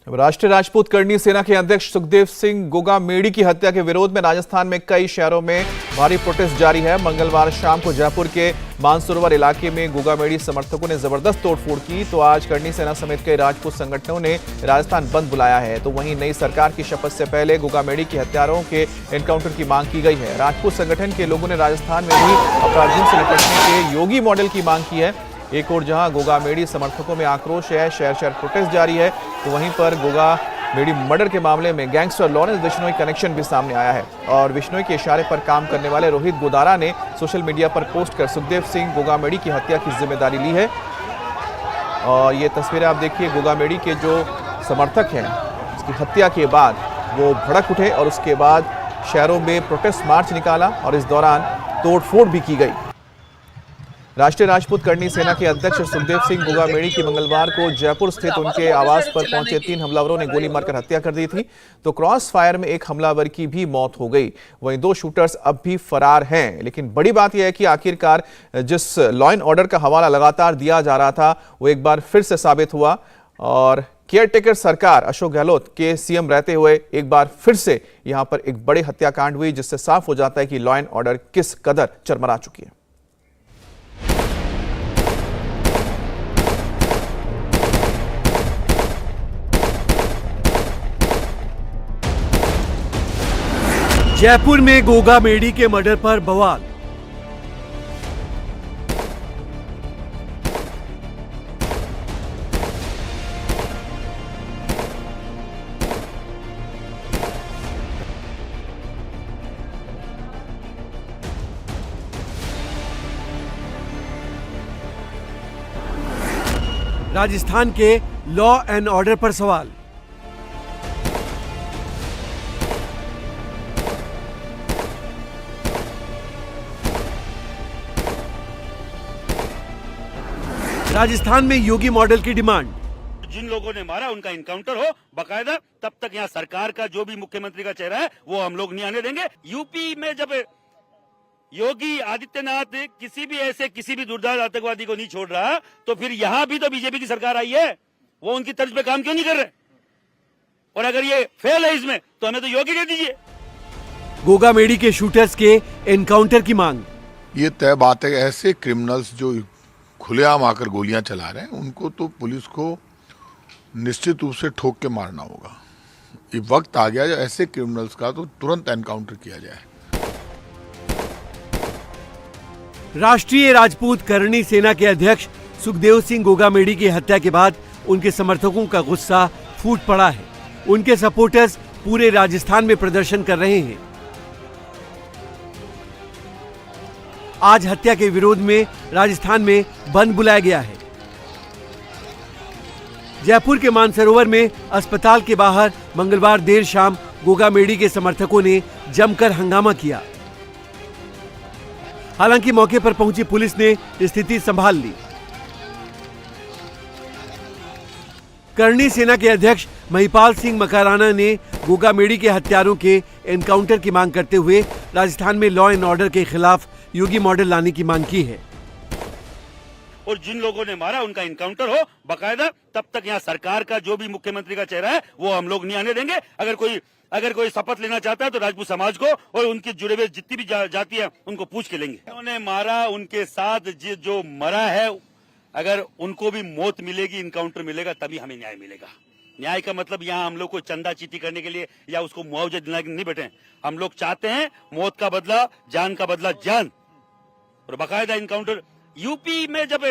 राष्ट्रीय राजपूत करनी सेना के अध्यक्ष सुखदेव सिंह गोगामेड़ी की हत्या के विरोध में राजस्थान में कई शहरों में भारी प्रोटेस्ट जारी है। मंगलवार शाम को जयपुर के मानसरोवर इलाके में गोगामेड़ी समर्थकों ने जबरदस्त तोड़फोड़ की, तो आज करनी सेना समेत कई राजपूत संगठनों ने राजस्थान बंद बुलाया है। तो वहीं नई सरकार की शपथ से पहले गोगामेड़ी के हत्यारों के एनकाउंटर की मांग की गई है। राजपूत संगठन के लोगों ने राजस्थान में भी अपराधियों से निपटने के योगी मॉडल की मांग की है। एक और जहां गोगामेड़ी समर्थकों में आक्रोश है, शहर शहर प्रोटेस्ट जारी है, तो वहीं पर गोगामेड़ी मर्डर के मामले में गैंगस्टर लॉरेंस बिश्नोई कनेक्शन भी सामने आया है। और बिश्नोई के इशारे पर काम करने वाले रोहित गोदारा ने सोशल मीडिया पर पोस्ट कर सुखदेव सिंह गोगामेड़ी की हत्या की जिम्मेदारी ली है। और ये तस्वीरें आप देखिए, गोगामेड़ी के जो समर्थक हैं उसकी हत्या के बाद वो भड़क उठे और उसके बाद शहरों में प्रोटेस्ट मार्च निकाला और इस दौरान तोड़फोड़ भी की गई। राष्ट्रीय राजपूत करनी सेना के अध्यक्ष सुखदेव सिंह गोगामेड़ी की मंगलवार को जयपुर स्थित उनके आवास पर पहुंचे 3 हमलावरों ने गोली मारकर हत्या कर दी थी, तो क्रॉस फायर में एक हमलावर की भी मौत हो गई। वहीं 2 शूटर्स अब भी फरार हैं। लेकिन बड़ी बात यह है कि आखिरकार जिस लॉ एंड ऑर्डर का हवाला लगातार दिया जा रहा था वो एक बार फिर से साबित हुआ और केयरटेकर सरकार अशोक गहलोत के सीएम रहते हुए एक बार फिर से यहां पर एक बड़े हत्याकांड हुई, जिससे साफ हो जाता है कि लॉ एंड ऑर्डर किस कदर चरमरा चुकी है। जयपुर में गोगामेड़ी के मर्डर पर बवाल। राजस्थान के लॉ एंड ऑर्डर पर सवाल। राजस्थान में योगी मॉडल की डिमांड। जिन लोगों ने मारा उनका इनकाउंटर हो बकायदा, तब तक यहाँ सरकार का जो भी मुख्यमंत्री का चेहरा है वो हम लोग नहीं आने देंगे। यूपी में जब योगी आदित्यनाथ किसी भी दुर्दांत आतंकवादी को नहीं छोड़ रहा, तो फिर यहाँ भी तो बीजेपी की सरकार आई है, वो उनकी तर्ज पे काम क्यों नहीं कर रहे? और अगर ये फेल है इसमें तो हमें तो योगी दे दीजिए। गोगामेड़ी के शूटर्स के एनकाउंटर की मांग। ये तय बात है, ऐसे क्रिमिनल्स जो खुलेआम आकर गोलियां चला रहे हैं उनको तो पुलिस को निश्चित रूप से ठोक के मारना होगा। ये वक्त आ गया जो ऐसे क्रिमिनल्स का तो तुरंत एनकाउंटर किया जाए। राष्ट्रीय राजपूत करनी सेना के अध्यक्ष सुखदेव सिंह गोगामेड़ी की हत्या के बाद उनके समर्थकों का गुस्सा फूट पड़ा है। उनके सपोर्टर्स पूरे राजस्थान में प्रदर्शन कर रहे हैं। आज हत्या के विरोध में राजस्थान में बंद बुलाया गया है। जयपुर के मानसरोवर में अस्पताल के बाहर मंगलवार देर शाम गोगामेड़ी के समर्थकों ने जमकर हंगामा किया। हालांकि मौके पर पहुंची पुलिस ने स्थिति संभाल ली। करनी सेना के अध्यक्ष महिपाल सिंह मकाराना ने गोगामेड़ी के हत्यारों के एनकाउंटर की मांग करते हुए राजस्थान में लॉ एंड ऑर्डर के खिलाफ योगी मॉडल लाने की मांग की है। और जिन लोगों ने मारा उनका इनकाउंटर हो बकायदा, तब तक यहाँ सरकार का जो भी मुख्यमंत्री का चेहरा है वो हम लोग नहीं आने देंगे। अगर कोई शपथ लेना चाहता है तो राजपूत समाज को और उनके जुड़े हुए जितनी भी जाति है उनको पूछ के लेंगे। उन्होंने मारा, उनके साथ जो मरा है, अगर उनको भी मौत मिलेगी, इनकाउंटर मिलेगा, तभी हमें न्याय मिलेगा। न्याय का मतलब यहाँ हम लोग को चंदा चीटी करने के लिए या उसको मुआवजा दिलाने के लिए नहीं बैठे। हम लोग चाहते हैं मौत का बदला जान का बदला जान और बकायदा इनकाउंटर। यूपी में जब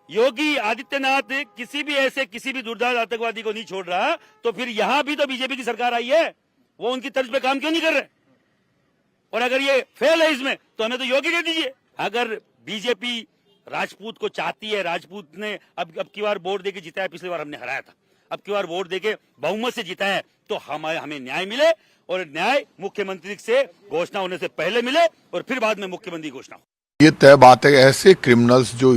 योगी आदित्यनाथ किसी भी दुर्दांत आतंकवादी को नहीं छोड़ रहा, तो फिर यहाँ भी तो बीजेपी की सरकार आई है, वो उनकी तर्ज पे काम क्यों नहीं कर रहे? और अगर ये फेल है इसमें तो हमें तो योगी दे दीजिए। अगर बीजेपी राजपूत को चाहती है, राजपूत ने अब की बार वोट देके जिताया, पिछली बार हमने हराया था, अब की बार वोट देके बहुमत से जिताया है, तो हमें न्याय मिले और न्याय मुख्यमंत्री से घोषणा होने से पहले मिले और फिर बाद में मुख्यमंत्री घोषणा हो। ये तय बात है, ऐसे क्रिमिनल्स जो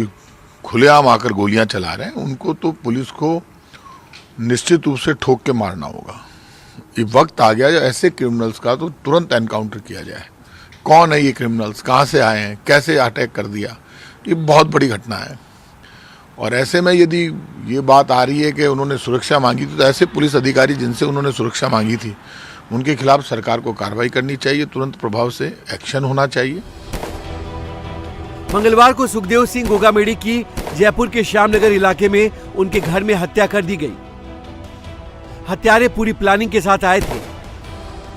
खुलेआम आकर गोलियां चला रहे हैं उनको तो पुलिस को निश्चित रूप से ठोक के मारना होगा। ये वक्त आ गया जो ऐसे क्रिमिनल्स का तो तुरंत एनकाउंटर किया जाए। कौन है ये क्रिमिनल्स, कहां से आए हैं, कैसे अटैक कर दिया, ये बहुत बड़ी घटना है। और ऐसे में यदि ये बात आ रही है कि उन्होंने सुरक्षा मांगी थी, तो ऐसे पुलिस अधिकारी जिनसे उन्होंने सुरक्षा मांगी थी उनके खिलाफ सरकार को कार्रवाई करनी चाहिए, तुरंत प्रभाव से एक्शन होना चाहिए। मंगलवार को सुखदेव सिंह गोगामेड़ी की जयपुर के श्यामनगर इलाके में उनके घर में हत्या कर दी गई। हत्यारे पूरी प्लानिंग के साथ आए थे।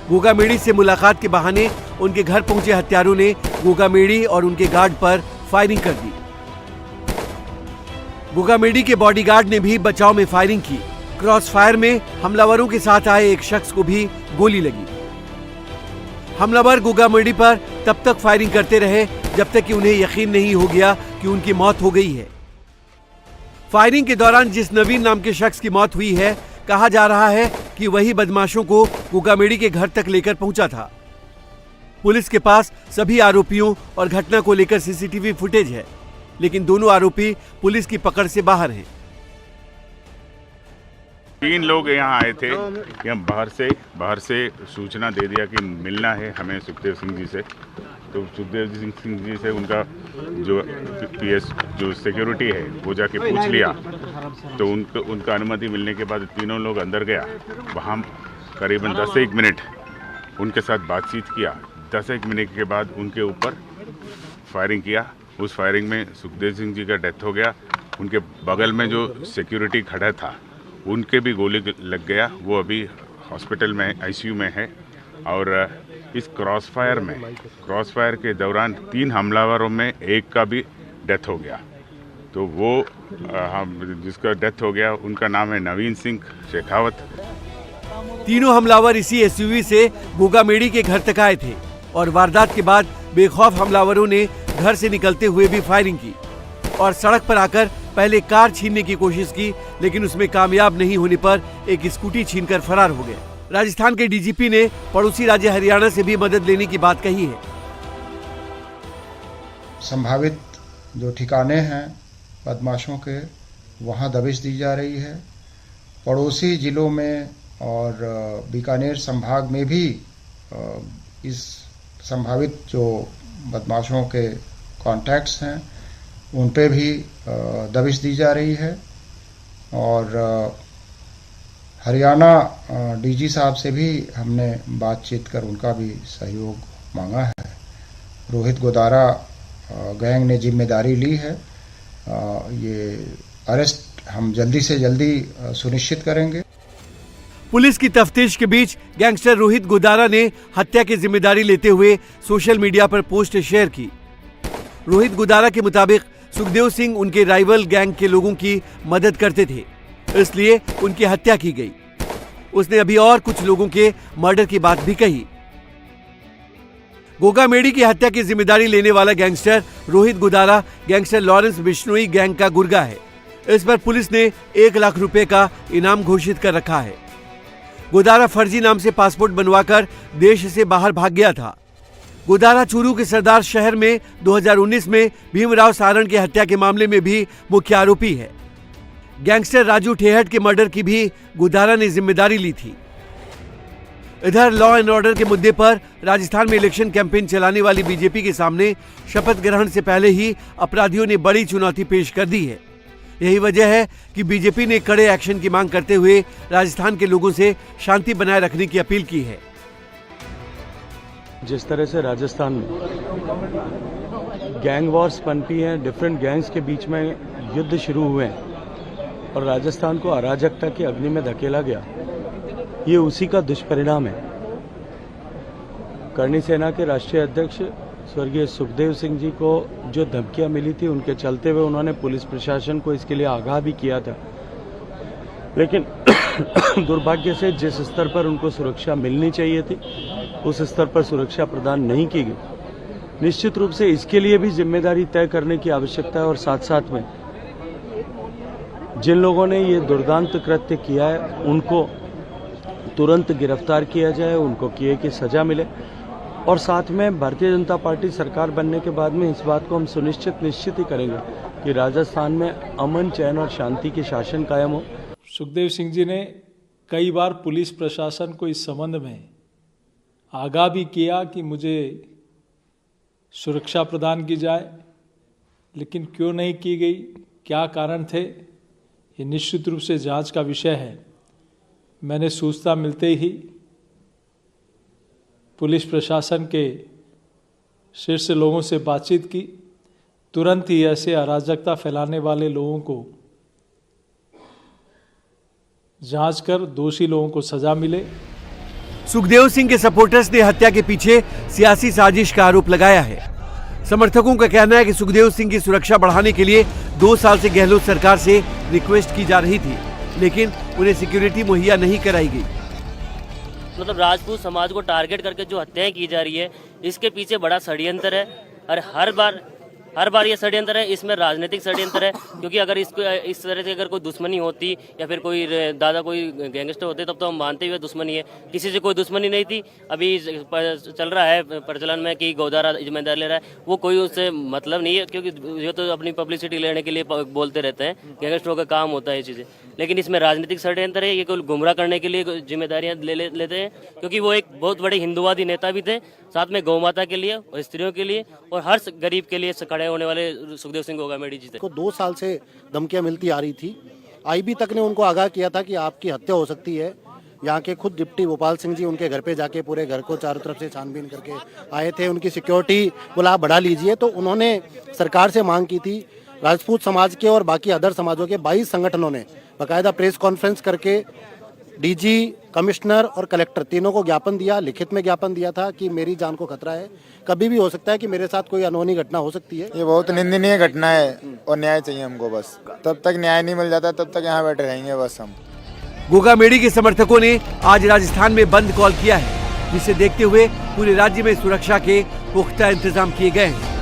गोगामेड़ी से मुलाकात के बहाने उनके घर पहुंचे हत्यारों ने गोगामेड़ी और उनके गार्ड पर फायरिंग कर दी। गोगामेड़ी के बॉडीगार्ड ने भी बचाव में फायरिंग की। क्रॉस फायर में हमलावरों के साथ आए एक शख्स को भी गोली लगी। हमलावर गोगामेड़ी पर तब तक फायरिंग करते रहे जब तक कि उन्हें यकीन नहीं हो गया कि उनकी मौत हो गई है। फायरिंग के दौरान जिस नवीन नाम के शख्स की मौत हुई है, कहा जा रहा है कि वही बदमाशों को गोगामेड़ी के घर तक लेकर पहुंचा था। पुलिस के पास सभी आरोपियों और घटना को लेकर सीसीटीवी फुटेज है, लेकिन दोनों आरोपी पुलिस की पकड़ से बाहर हैं। 3 लोग यहाँ आए थे। यहाँ बाहर से सूचना दे दिया कि मिलना है हमें सुखदेव सिंह जी से। तो सुखदेव सिंह जी से उनका जो पीएस जो सिक्योरिटी है वो जाके पूछ लिया, तो उनका अनुमति मिलने के बाद तीनों लोग अंदर गया। वहाँ करीबन 10 से 1 मिनट उनके साथ बातचीत किया। 10 से 1 मिनट के बाद उनके ऊपर फायरिंग किया। उस फायरिंग में सुखदेव सिंह जी का डेथ हो गया। उनके बगल में जो सिक्योरिटी खड़ा था उनके भी गोली लग गया। वो अभी हॉस्पिटल में आईसीयू में है। और इस क्रॉस फायर के दौरान 3 हमलावरों में एक का भी डेथ हो गया। तो वो जिसका डेथ हो गया उनका नाम है नवीन सिंह शेखावत। तीनों हमलावर इसी एसयूवी से गोगामेड़ी के घर तक आए थे और वारदात के बाद बेखौफ हमलावरों ने घर से निकलते हुए भी फायरिंग की और सड़क पर आकर पहले कार छीनने की कोशिश की, लेकिन उसमें कामयाब नहीं होने पर एक स्कूटी छीनकर फरार हो गए। राजस्थान के डीजीपी ने पड़ोसी राज्य हरियाणा से भी मदद लेने की बात कही है। संभावित जो ठिकाने हैं बदमाशों के, वहां दबिश दी जा रही है। पड़ोसी जिलों में और बीकानेर संभाग में भी इस संभावित जो बदमाशों के कॉन्टैक्ट्स हैं उन पे भी दबिश दी जा रही है। और हरियाणा डीजी साहब से भी हमने बातचीत कर उनका भी सहयोग मांगा है। रोहित गोदारा गैंग ने जिम्मेदारी ली है। ये अरेस्ट हम जल्दी से जल्दी सुनिश्चित करेंगे। पुलिस की तफ्तीश के बीच गैंगस्टर रोहित गोदारा ने हत्या की जिम्मेदारी लेते हुए सोशल मीडिया पर पोस्ट शेयर की। रोहित गोदारा के मुताबिक सुखदेव सिंह उनके राइवल गैंग के लोगों की मदद करते थे, इसलिए उनकी हत्या की गई। उसने अभी और कुछ लोगों के मर्डर की बात भी कही। गोगामेड़ी की हत्या की जिम्मेदारी लेने वाला gangster Rohit Godara gangster Lawrence Bishnoi gang का गुर्गा है। इस पर पुलिस ने 1 लाख रुपए का इनाम घोषित कर रखा है। गोदारा फर्जी नाम से पासपोर्ट बनवाकर देश से बाहर भाग गया था। गोदारा चूरू के सरदार शहर में 2019 में भीमराव सारण की हत्या के मामले में भी मुख्य आरोपी है। गैंगस्टर राजू ठेहट के मर्डर की भी गोदारा ने जिम्मेदारी ली थी। इधर लॉ एंड ऑर्डर के मुद्दे पर राजस्थान में इलेक्शन कैंपेन चलाने वाली बीजेपी के सामने शपथ ग्रहण से पहले ही अपराधियों ने बड़ी चुनौती पेश कर दी है। यही वजह है कि बीजेपी ने कड़े एक्शन की मांग करते हुए राजस्थान के लोगों से शांति बनाए रखने की अपील की है। जिस तरह से राजस्थान में गैंग वॉर्स पनपी हैं, डिफरेंट गैंग्स के बीच में युद्ध शुरू हुए हैं और राजस्थान को अराजकता की अग्नि में धकेला गया, ये उसी का दुष्परिणाम है। करणी सेना के राष्ट्रीय अध्यक्ष स्वर्गीय सुखदेव सिंह जी को जो धमकियां मिली थी, उनके चलते हुए उन्होंने पुलिस प्रशासन को इसके लिए आगाह भी किया था, लेकिन दुर्भाग्य से जिस स्तर पर उनको सुरक्षा मिलनी चाहिए थी उस स्तर पर सुरक्षा प्रदान नहीं की गई। निश्चित रूप से इसके लिए भी जिम्मेदारी तय करने की आवश्यकता है और साथ साथ में जिन लोगों ने ये दुर्दांत कृत्य किया है उनको तुरंत गिरफ्तार किया जाए, उनको किए की सजा मिले। और साथ में भारतीय जनता पार्टी सरकार बनने के बाद में इस बात को हम निश्चित ही करेंगे कि राजस्थान में अमन, चैन और शांति की शासन कायम हो। सुखदेव सिंह जी ने कई बार पुलिस प्रशासन को इस संबंध में आगाह भी किया कि मुझे सुरक्षा प्रदान की जाए, लेकिन क्यों नहीं की गई क्या कारण थे, ये निश्चित रूप से जांच का विषय है। मैंने सूचना मिलते ही पुलिस प्रशासन के शीर्ष लोगों से बातचीत की। तुरंत ही ऐसे अराजकता फैलाने वाले लोगों को जांच कर दोषी लोगों को सजा मिले। सुखदेव सिंह के सपोर्टर्स ने हत्या के पीछे सियासी साजिश का आरोप लगाया है। समर्थकों का कहना है कि सुखदेव सिंह की सुरक्षा बढ़ाने के लिए 2 साल से गहलोत सरकार से रिक्वेस्ट की जा रही थी, लेकिन उन्हें सिक्योरिटी मुहैया नहीं कराई गई। मतलब राजपूत समाज को टारगेट करके जो हत्याएं की जा रही है, इसके पीछे बड़ा षड्यंत्र है। और हर बार ये षड्यंत्र है, इसमें राजनीतिक षड्यंत्र है। क्योंकि अगर इसको इस तरह से अगर कोई दुश्मनी होती या फिर कोई दादा कोई गैंगस्टर होते तब तो हम मानते हुए दुश्मनी है। किसी से कोई दुश्मनी नहीं थी। अभी चल रहा है प्रचलन में कि गौदारा जिम्मेदार ले रहा है, वो कोई उससे मतलब नहीं है, क्योंकि ये तो अपनी पब्लिसिटी लेने के लिए बोलते रहते हैं। गैंगस्टरों का काम होता है ये चीज़ें, लेकिन इसमें राजनीतिक षड्यंत्र है। ये कोई गुमराह करने के लिए जिम्मेदारियां लेते हैं, क्योंकि वो एक बहुत बड़े हिंदुवादी नेता भी थे, साथ में गौ माता के लिए और स्त्रियों के लिए और हर गरीब के लिए खड़े होने वाले सुखदेव सिंह गोगामेडी जी थे। को 2 साल से धमकियां मिलती आ रही थी। आईबी तक ने उनको आगाह किया था कि आपकी हत्या हो सकती है। यहाँ के खुद डिप्टी गोपाल सिंह जी उनके घर पे जाके पूरे घर को चारों तरफ से छानबीन करके आए थे। उनकी सिक्योरिटी बोला आप बढ़ा लीजिए। तो उन्होंने सरकार से मांग की थी। राजपूत समाज के और बाकी अदर समाजों के 22 संगठनों ने बाकायदा प्रेस कॉन्फ्रेंस करके डीजी, कमिश्नर और कलेक्टर तीनों को ज्ञापन दिया, लिखित में ज्ञापन दिया था कि मेरी जान को खतरा है, कभी भी हो सकता है कि मेरे साथ कोई अनहोनी घटना हो सकती है। ये बहुत निंदनीय घटना है और न्याय चाहिए हमको। बस तब तक न्याय नहीं मिल जाता तब तक यहाँ बैठे रहेंगे बस हम। गोगामेडी के समर्थकों ने आज राजस्थान में बंद कॉल किया है, जिसे देखते हुए पूरे राज्य में सुरक्षा के पुख्ता इंतजाम किए गए हैं।